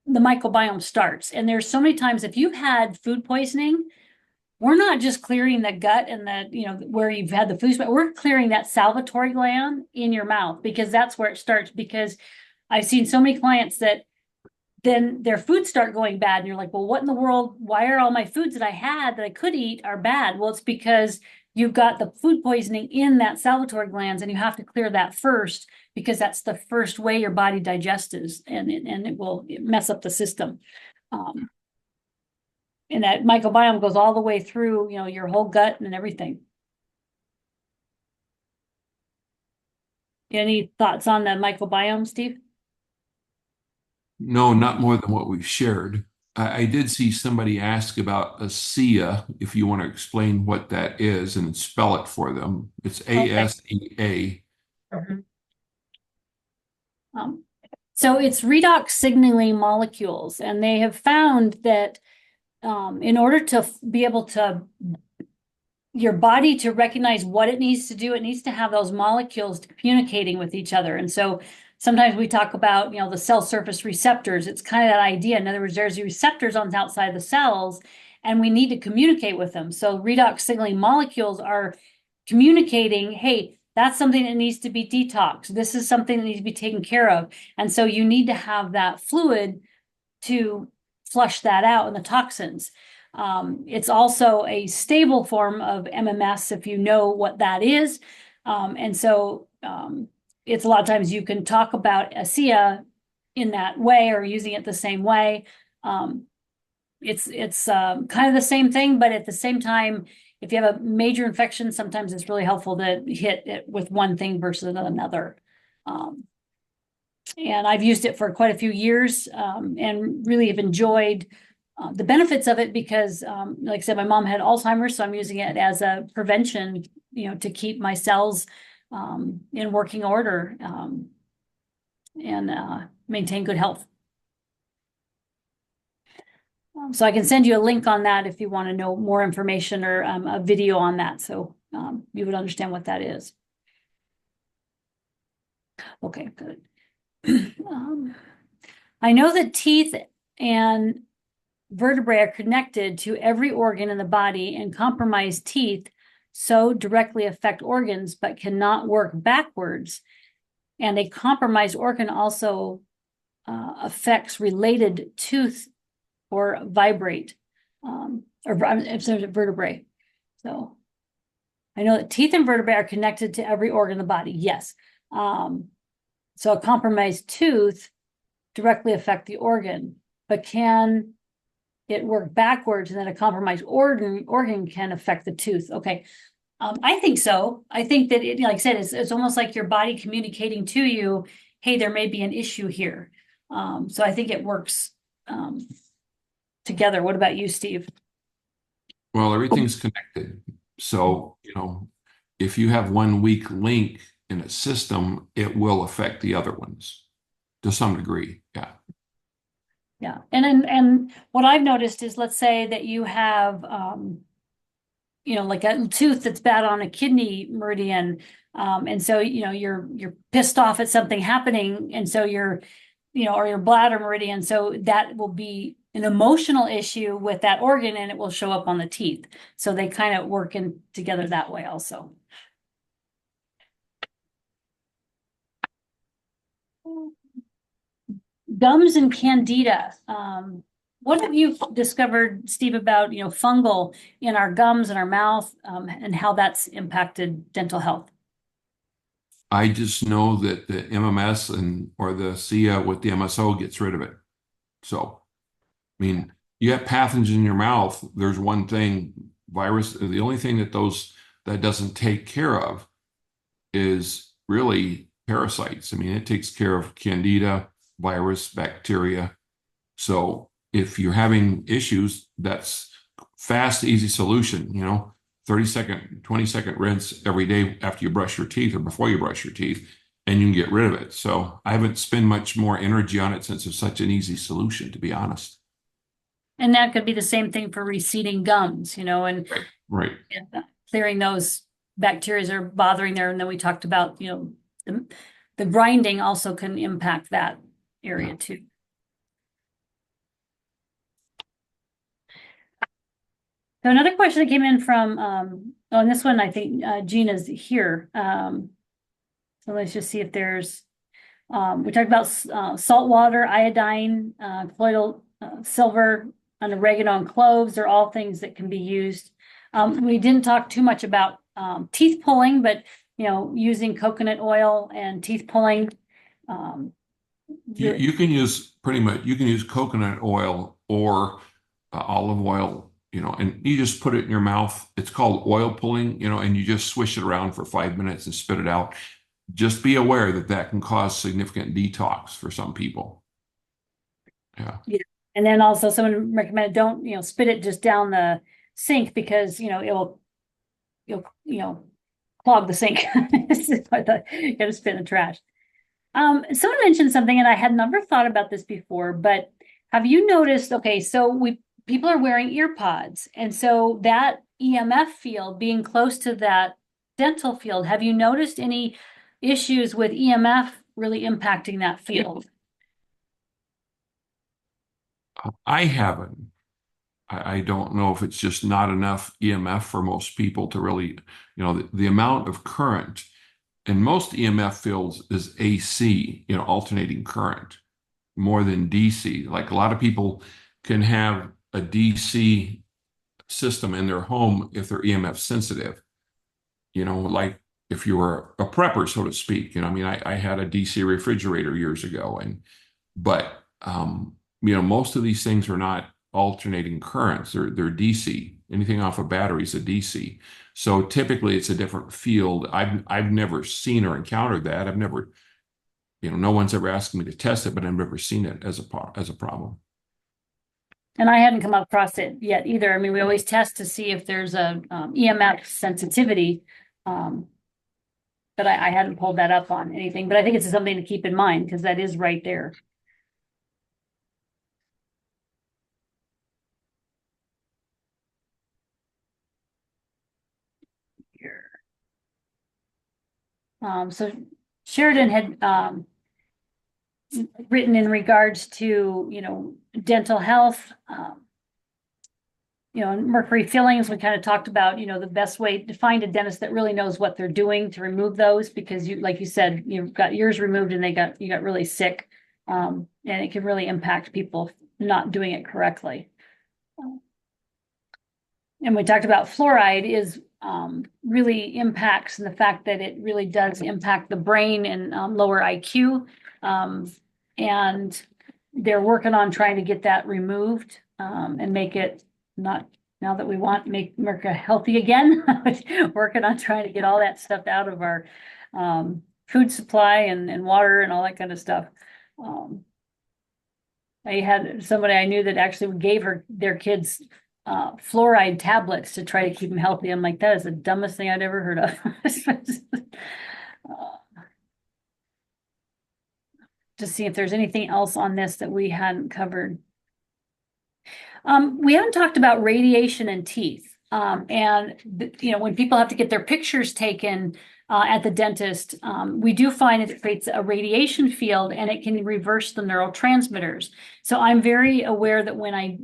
the microbiome starts. And there's so many times if you've had food poisoning, we're not just clearing the gut and where you've had the food, but we're clearing that salivatory gland in your mouth because that's where it starts. Because I've seen so many clients that then their foods start going bad. And you're like, well, what in the world? Why are all my foods that I had that I could eat are bad? Well, it's because you've got the food poisoning in that salivatory glands and you have to clear that first because that's the first way your body digests and it will mess up the system. And that microbiome goes all the way through, your whole gut and everything. Any thoughts on the microbiome, Steve? No, not more than what we've shared. I did see somebody ask about ASEA, if you want to explain what that is and spell it for them. It's ASEA. So it's redox signaling molecules, and they have found that in order to be able to your body to recognize what it needs to do, it needs to have those molecules communicating with each other. And so sometimes we talk about, the cell surface receptors. It's kind of that idea. In other words, there's receptors on the outside of the cells, and we need to communicate with them. So redox signaling molecules are communicating, hey, that's something that needs to be detoxed. This is something that needs to be taken care of. And so you need to have that fluid to flush that out and the toxins. It's also a stable form of MMS if you know what that is. And so it's a lot of times you can talk about ASEA in that way or using it the same way. It's kind of the same thing, but at the same time, if you have a major infection, sometimes it's really helpful to hit it with one thing versus another. And I've used it for quite a few years and really have enjoyed the benefits of it because, like I said, my mom had Alzheimer's, so I'm using it as a prevention, to keep my cells in working order and maintain good health. So I can send you a link on that if you want to know more information or a video on that, so you would understand what that is. Okay, good. I know that teeth and vertebrae are connected to every organ in the body, and compromised teeth so directly affect organs but cannot work backwards. And a compromised organ also affects related tooth or vibrate or vertebrae. So I know that teeth and vertebrae are connected to every organ in the body. Yes. So a compromised tooth directly affect the organ, but can it work backwards and then a compromised organ can affect the tooth? Okay. I think so. I think that like I said, it's almost like your body communicating to you, hey, there may be an issue here. So I think it works together. What about you, Steve? Well, everything's connected. So, if you have one weak link in a system, it will affect the other ones to some degree. Yeah. Yeah. And what I've noticed is, let's say that you have, like a tooth that's bad on a kidney meridian. And so, you're pissed off at something happening. And so or your bladder meridian. So that will be an emotional issue with that organ and it will show up on the teeth. So they kind of work in together that way also. Gums and candida. What have you discovered, Steve, about, fungal in our gums and our mouth and how that's impacted dental health? I just know that the MMS or the SIA with the MSO gets rid of it. So, I mean, you have pathogens in your mouth. There's one thing, virus. The only thing that doesn't take care of is really parasites. I mean, it takes care of candida, virus, bacteria. So if you're having issues, that's fast, easy solution, 30-second, 20-second rinse every day after you brush your teeth or before you brush your teeth, and you can get rid of it. So I haven't spent much more energy on it since it's such an easy solution, to be honest. And that could be the same thing for receding gums, and Right. Clearing those bacteria that are bothering there. And then we talked about, the grinding also can impact that area too. So another question that came in from, and this one, I think Gina's here. So let's just see if there's, we talked about salt water, iodine, colloidal silver, and oregano and cloves. They're all things that can be used. We didn't talk too much about teeth pulling, but, using coconut oil and teeth pulling. You can use coconut oil or olive oil, and you just put it in your mouth. It's called oil pulling, and you just swish it around for 5 minutes and spit it out. Just be aware that can cause significant detox for some people. Yeah. Yeah. And then also someone recommended don't, spit it just down the sink because, you'll clog the sink. You gotta spit in the trash. Someone mentioned something and I had never thought about this before, but have you noticed, okay, so people are wearing ear pods. And so that EMF field being close to that dental field, have you noticed any issues with EMF really impacting that field? I haven't. I don't know if it's just not enough EMF for most people to really, the amount of current in most EMF fields is AC, alternating current, more than DC. Like a lot of people can have a DC system in their home if they're EMF sensitive, like if you were a prepper, so to speak. I mean, I had a DC refrigerator years ago, but most of these things are not alternating currents. They're DC. Anything off a battery is a DC. So typically it's a different field. I've never seen or encountered that. I've never, no one's ever asked me to test it, but I've never seen it as a problem. And I hadn't come across it yet either. I mean, we always test to see if there's a EMF sensitivity. But I hadn't pulled that up on anything, but I think it's something to keep in mind because that is right there. Here. So Sheridan had written in regards to, dental health, mercury fillings. We kind of talked about, the best way to find a dentist that really knows what they're doing to remove those, because like you said, you've got yours removed and you got really sick. And it can really impact people not doing it correctly. And we talked about fluoride is really impacts, and the fact that it really does impact the brain and lower IQ. And they're working on trying to get that removed and make it not, now that we want make America healthy again, working on trying to get all that stuff out of our food supply and water and all that kind of stuff. I had somebody I knew that actually gave their kids fluoride tablets to try to keep them healthy. I'm like, that is the dumbest thing I'd ever heard of. To see if there's anything else on this that we hadn't covered. We haven't talked about radiation in teeth. When people have to get their pictures taken at the dentist, we do find it creates a radiation field and it can reverse the neurotransmitters. So I'm very aware that when I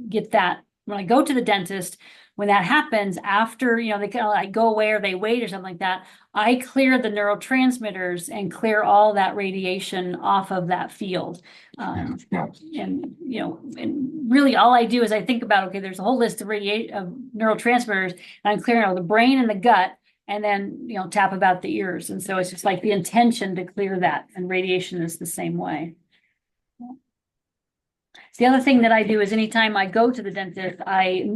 go to the dentist, when that happens after, they kind of like go away or they wait or something like that, I clear the neurotransmitters and clear all that radiation off of that field. And really all I do is I think about, okay, there's a whole list of neurotransmitters, and I'm clearing out the brain and the gut, and then, tap about the ears. And so it's just like the intention to clear that, and radiation is the same way. The other thing that I do is anytime I go to the dentist, I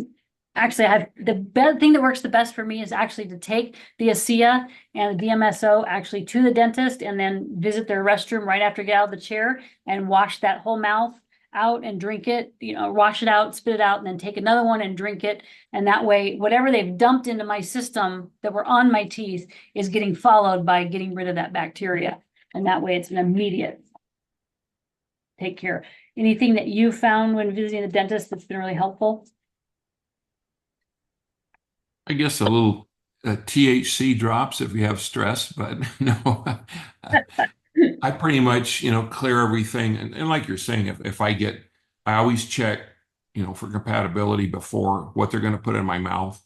have the thing that works the best for me is actually to take the ASEA and the DMSO actually to the dentist and then visit their restroom right after I get out of the chair and wash that whole mouth out and drink it, wash it out, spit it out, and then take another one and drink it. And that way, whatever they've dumped into my system that were on my teeth is getting followed by getting rid of that bacteria. And that way it's an immediate take care. Anything that you found when visiting the dentist that's been really helpful? I guess a little THC drops if you have stress, but no, I pretty much, clear everything. And like you're saying, if I always check, for compatibility before what they're going to put in my mouth.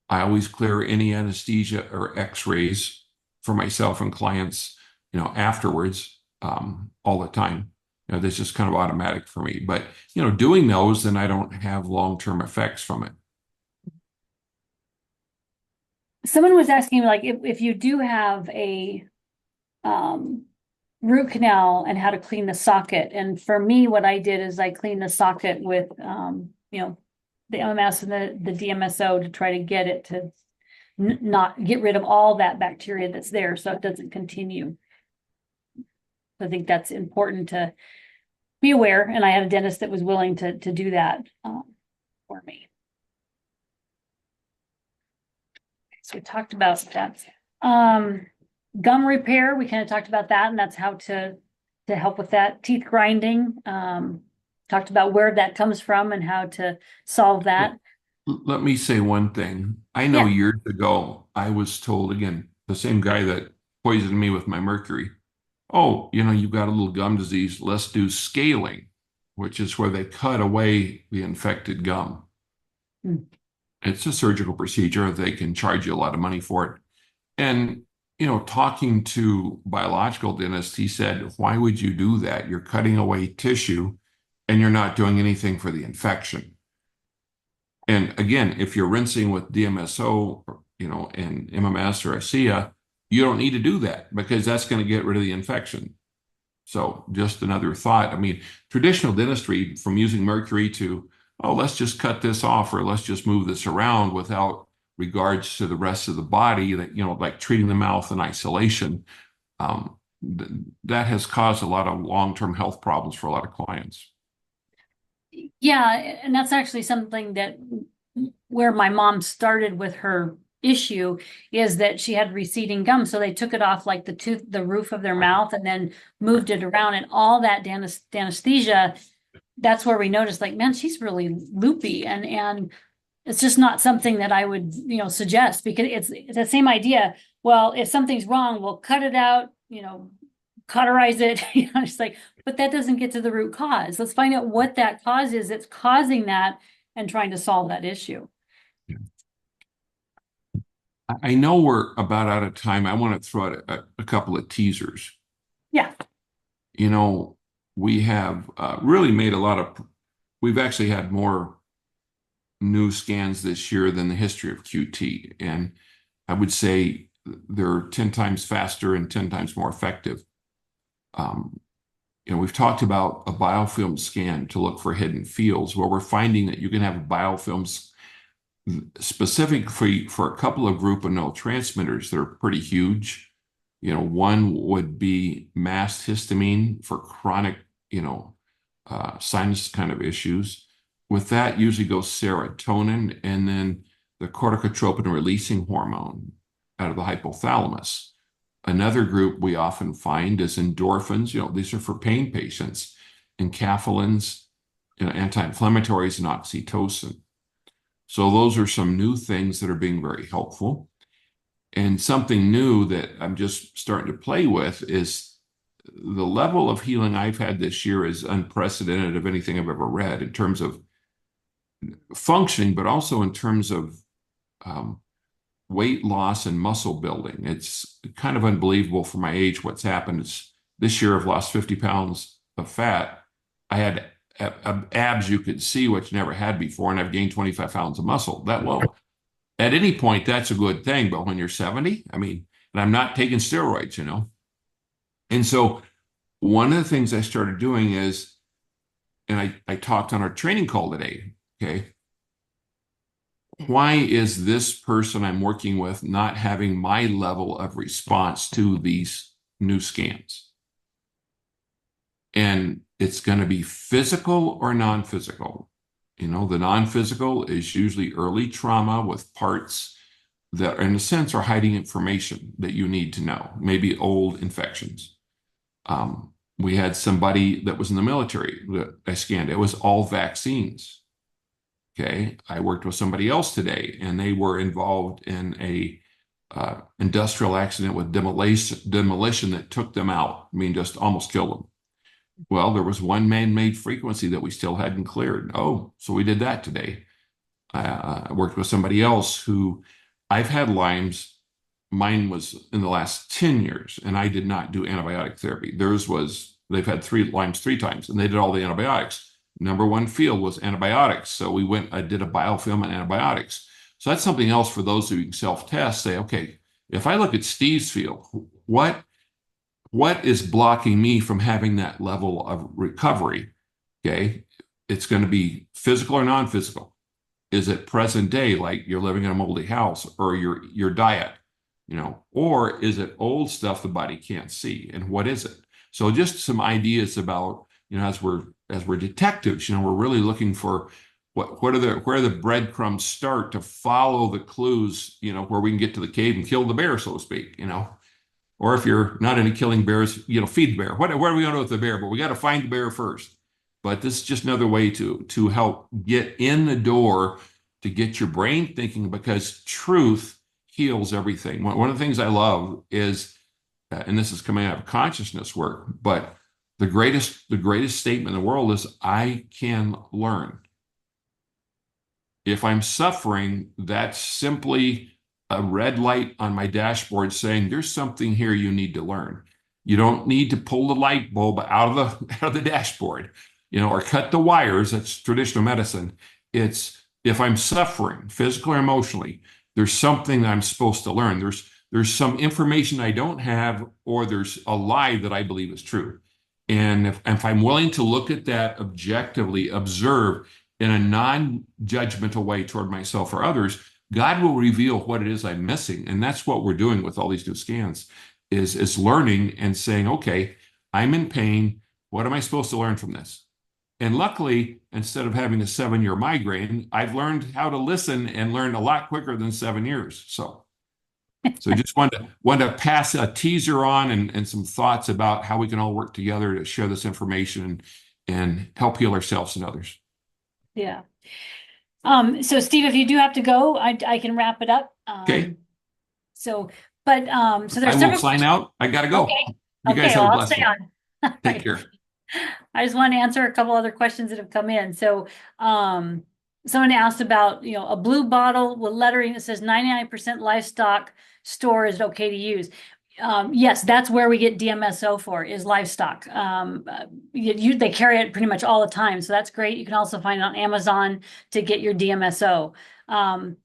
I always clear any anesthesia or x-rays for myself and clients, afterwards, all the time. That's just kind of automatic for me. But, doing those, then I don't have long-term effects from it. Someone was asking like if you do have a root canal and how to clean the socket. And for me, what I did is I cleaned the socket with the MMS and the DMSO to try to get it to not get rid of all that bacteria that's there so it doesn't continue. I think that's important to be aware, and I had a dentist that was willing to do that for me. So we talked about that. Gum repair, we kind of talked about that, and that's how to help with that. Teeth grinding, talked about where that comes from and how to solve that. Let me say one thing. I know Yeah. years ago, I was told, again, the same guy that poisoned me with my mercury, oh, you've got a little gum disease. Let's do scaling, which is where they cut away the infected gum. Mm. It's a surgical procedure. They can charge you a lot of money for it. And, talking to biological dentist, he said, why would you do that? You're cutting away tissue and you're not doing anything for the infection. And again, if you're rinsing with DMSO, and MMS or ASEA, you don't need to do that because that's going to get rid of the infection. So just another thought. I mean, traditional dentistry from using mercury to, oh, let's just cut this off or let's just move this around without regards to the rest of the body that, like treating the mouth in isolation. That has caused a lot of long-term health problems for a lot of clients. Yeah, and that's actually something that where my mom started with her issue is that she had receding gum. So they took it off like the roof of their mouth and then moved it around and all that anesthesia. That's where we noticed like, man, she's really loopy and it's just not something that I would, suggest because it's the same idea. Well, if something's wrong, we'll cut it out, cauterize it. It's like, but that doesn't get to the root cause. Let's find out what that cause is that's causing that and trying to solve that issue. I know we're about out of time. I want to throw out a couple of teasers. Yeah. You know, we have really made we've actually had more new scans this year than the history of QT. And I would say they're 10 times faster and 10 times more effective. Um, we've talked about a biofilm scan to look for hidden fields, where we're finding that you can have a biofilm specific for a couple of group of neurotransmitters that are pretty huge. One would be mast histamine for chronic, sinus kind of issues. With that usually goes serotonin and then the corticotropin releasing hormone out of the hypothalamus. Another group we often find is endorphins. These are for pain patients, enkephalins, anti-inflammatories, and oxytocin. So those are some new things that are being very helpful. And something new that I'm just starting to play with is the level of healing I've had this year is unprecedented of anything I've ever read in terms of functioning, but also in terms of weight loss and muscle building. It's kind of unbelievable for my age what's happened. This year I've lost 50 pounds of fat. I had abs you could see, which never had before, and I've gained 25 pounds of muscle. At any point, that's a good thing. But when you're 70, I mean, and I'm not taking steroids, And so one of the things I started doing is, and I talked on our training call today, okay, why is this person I'm working with not having my level of response to these new scans? And it's going to be physical or non-physical. The non-physical is usually early trauma with parts that, in a sense, are hiding information that you need to know, maybe old infections. We had somebody that was in the military that I scanned. It was all vaccines. Okay. I worked with somebody else today, and they were involved in a industrial accident with demolition that took them out. I mean, just almost killed them. Well, there was one man-made frequency that we still hadn't cleared. Oh, so we did that today. I worked with somebody else who I've had Lyme's. Mine was in the last 10 years, and I did not do antibiotic therapy. They've had Lyme's 3 times, and they did all the antibiotics. Number one field was antibiotics. So I did a biofilm and antibiotics. So that's something else for those who can self-test, say, okay, if I look at Steve's field, what is blocking me from having that level of recovery? Okay. It's going to be physical or non-physical. Is it present day, like you're living in a moldy house, or your diet, or is it old stuff the body can't see? And what is it? So just some ideas about, as we're detectives, we're really looking for where the breadcrumbs start to follow the clues, where we can get to the cave and kill the bear, so to speak, Or if you're not into killing bears, feed the bear. Where are we going to go with the bear? But we got to find the bear first. but this is just another way to help get in the door to get your brain thinking because truth heals everything. One of the things I love is, and this is coming out of consciousness work, but the greatest statement in the world is I can learn. If I'm suffering, that's simply a red light on my dashboard saying there's something here you need to learn. You don't need to pull the light bulb out of the out of the dashboard, or cut the wires. That's traditional medicine. It's if I'm suffering, physically or emotionally, there's something that I'm supposed to learn. There's some information I don't have, or there's a lie that I believe is true. And if I'm willing to look at that objectively, observe in a non-judgmental way toward myself or others, God will reveal what it is I'm missing. And that's what we're doing with all these new scans is learning and saying, okay, I'm in pain. What am I supposed to learn from this? And luckily, instead of having a 7-year migraine, I've learned how to listen and learn a lot quicker than 7 years. So just wanted to pass a teaser on and some thoughts about how we can all work together to share this information and help heal ourselves and others. Yeah. So Steve, if you do have to go, I can wrap it up. Okay. So there's I will several sign out. I gotta go. Okay. You guys Okay, have well, a I'll blessed stay one. on. All Take right. care. I just want to answer a couple other questions that have come in. So, someone asked about, a blue bottle with lettering that says 99% livestock store, is it okay to use? Yes, that's where we get DMSO for, is livestock. They carry it pretty much all the time, so that's great. You can also find it on Amazon to get your DMSO.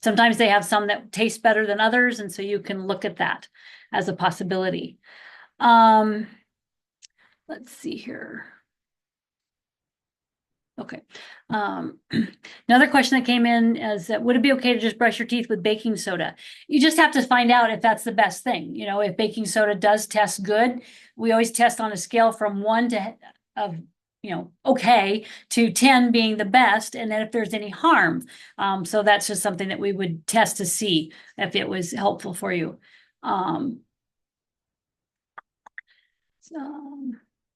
Sometimes they have some that taste better than others, and so you can look at that as a possibility. Let's see here. Okay. Another question that came in is that would it be okay to just brush your teeth with baking soda? You just have to find out if that's the best thing. If baking soda does test good, we always test on a scale from 1 to okay to 10 being the best, and then if there's any harm. So that's just something that we would test to see if it was helpful for you.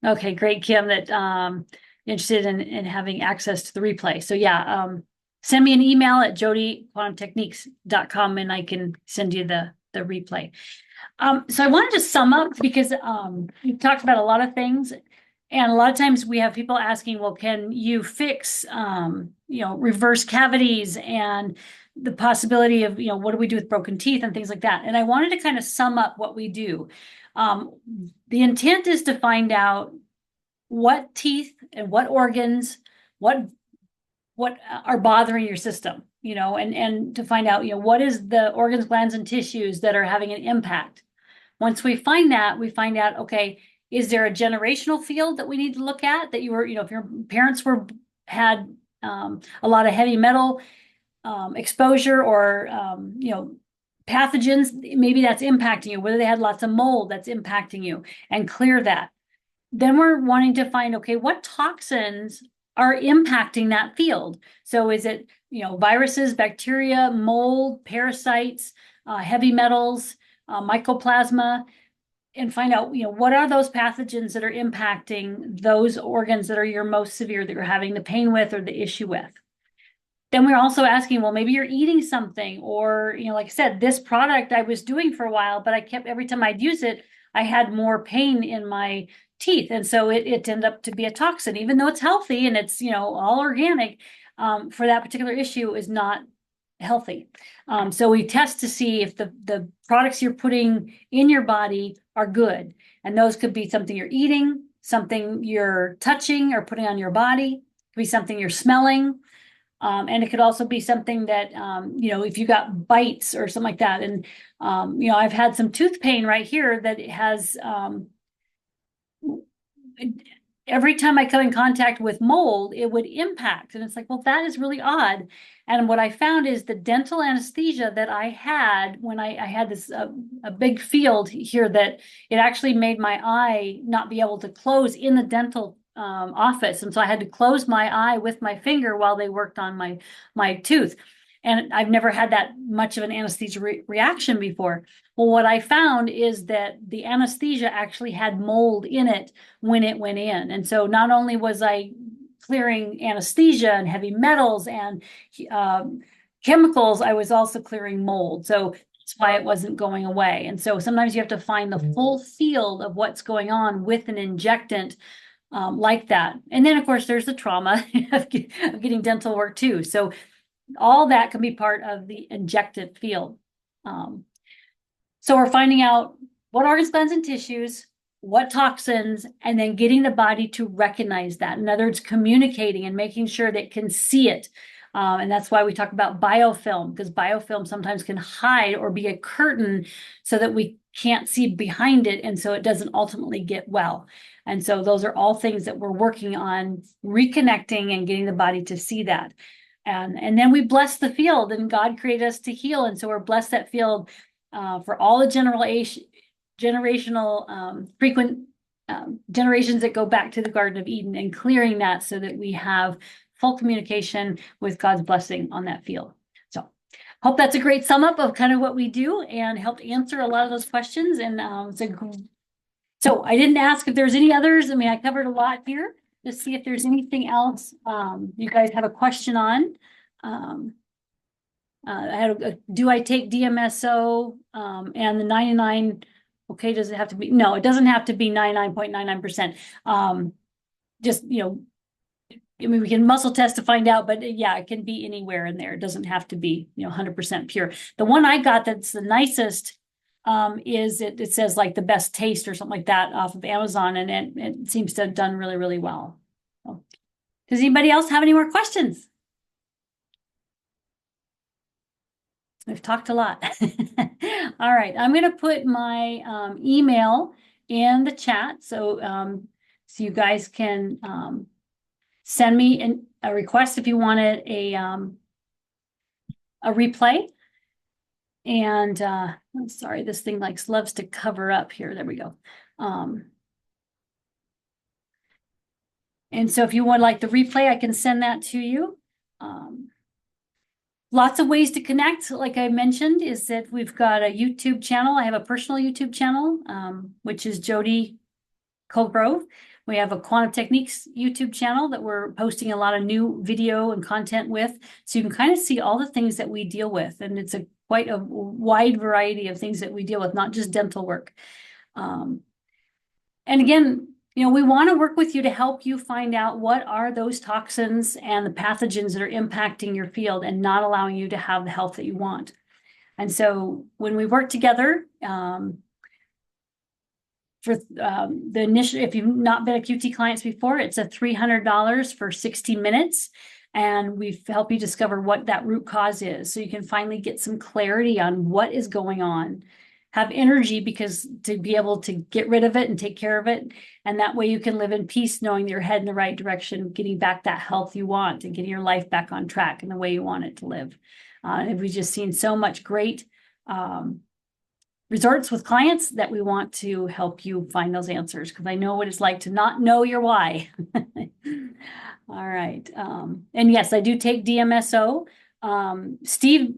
Okay, great, Kim, that interested in having access to the replay. So yeah, send me an email at jodyquantumtechniques.com and I can send you the replay. So I wanted to sum up because you talked about a lot of things, and a lot of times we have people asking, well, can you fix reverse cavities and the possibility of what do we do with broken teeth and things like that. And I wanted to kind of sum up what we do. The intent is to find out what teeth and what organs, what are bothering your system, and to find out, what is the organs, glands, and tissues that are having an impact. Once we find that, we find out, okay, is there a generational field that we need to look at, that if your parents had a lot of heavy metal exposure, or pathogens, maybe that's impacting you, whether they had lots of mold that's impacting you, and clear that. Then we're wanting to find, okay, what toxins are impacting that field? So is it, viruses, bacteria, mold, parasites, heavy metals, mycoplasma, and find out, what are those pathogens that are impacting those organs that are your most severe, that you're having the pain with or the issue with. Then we're also asking, well, maybe you're eating something, or, like I said, this product I was doing for a while, but every time I'd use it, I had more pain in my teeth. And so it ended up to be a toxin, even though it's healthy and it's, all organic, for that particular issue is not healthy. So we test to see if the products you're putting in your body are good. And those could be something you're eating, something you're touching or putting on your body, it could be something you're smelling. And it could also be something that, if you got bites or something like that. And, I've had some tooth pain right here that it has, every time I come in contact with mold, it would impact. And it's like, well, that is really odd. And what I found is the dental anesthesia that I had when I had this a big field here, that it actually made my eye not be able to close in the dental office. And so I had to close my eye with my finger while they worked on my tooth. And I've never had that much of an anesthesia reaction before. Well, what I found is that the anesthesia actually had mold in it when it went in. And so not only was I clearing anesthesia and heavy metals and chemicals, I was also clearing mold. So that's why it wasn't going away. And so sometimes you have to find the full field of what's going on with an injectant like that. And then, of course, there's the trauma of getting dental work too. So all that can be part of the injected field. So we're finding out what organs, glands, and tissues, what toxins, and then getting the body to recognize that. In other words, communicating and making sure that it can see it. And that's why we talk about biofilm, because biofilm sometimes can hide or be a curtain so that we can't see behind it, and so it doesn't ultimately get well. And so those are all things that we're working on reconnecting and getting the body to see that. And then we bless the field, and God created us to heal. And so we're blessed that field for all the generational frequent generations that go back to the Garden of Eden, and clearing that so that we have full communication with God's blessing on that field. So hope that's a great sum up of kind of what we do and helped answer a lot of those questions. And so I didn't ask if there's any others. I mean, I covered a lot here. Let's see if there's anything else you guys have a question on. I had do I take DMSO and the 99? Okay, does it have to be? No, it doesn't have to be 99.99%. Just, I mean, we can muscle test to find out, but yeah, it can be anywhere in there. It doesn't have to be, 100% pure. The one I got that's the nicest is it says like the best taste or something like that off of Amazon, and it seems to have done really, really well. So, does anybody else have any more questions? We've talked a lot. All right, I'm going to put my email in the chat so you guys can send me a request if you wanted a replay. And I'm sorry, this thing loves to cover up here. There we go. And so if you would like the replay, I can send that to you. Lots of ways to connect, like I mentioned, is that we've got a YouTube channel. I have a personal YouTube channel, which is Jody Colegrove. We have a Quantum Techniques YouTube channel that we're posting a lot of new video and content with. So you can kind of see all the things that we deal with. And it's quite a wide variety of things that we deal with, not just dental work. And again, we want to work with you to help you find out what are those toxins and the pathogens that are impacting your field and not allowing you to have the health that you want. And so when we work together, for the initial, if you've not been a QT clients before, it's a $300 for 60 minutes. And we help you discover what that root cause is. So you can finally get some clarity on what is going on. Have energy because to be able to get rid of it and take care of it. And that way you can live in peace, knowing that you're heading in the right direction, getting back that health you want and getting your life back on track in the way you want it to live. And we've just seen so much great results with clients that we want to help you find those answers, because I know what it's like to not know your why. All right. And yes, I do take DMSO. Steve,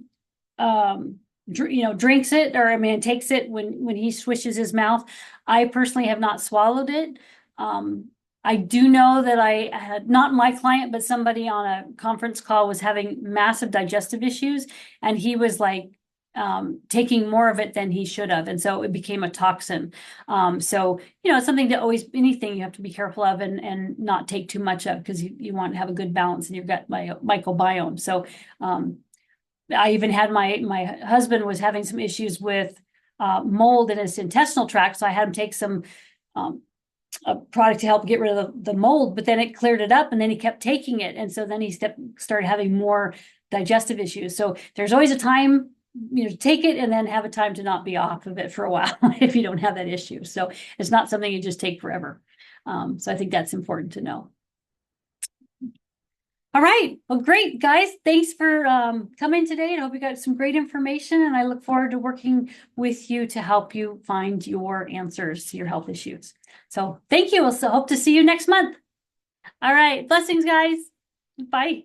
drinks it, or takes it when he swishes his mouth. I personally have not swallowed it. I do know that I had, not my client, but somebody on a conference call was having massive digestive issues, and he was taking more of it than he should have. And so it became a toxin. So, it's something to always, anything you have to be careful of and not take too much of, because you want to have a good balance in your gut microbiome. So, I even had my husband was having some issues with mold in his intestinal tract. So I had him take some a product to help get rid of the mold, but then it cleared it up, and then he kept taking it. And so then he started having more digestive issues. So there's always a time, to take it, and then have a time to not be off of it for a while if you don't have that issue. So it's not something you just take forever. So I think that's important to know. All right. Well, great, guys. Thanks for coming today. I hope you got some great information, and I look forward to working with you to help you find your answers to your health issues. So thank you. We'll hope to see you next month. All right. Blessings, guys. Bye.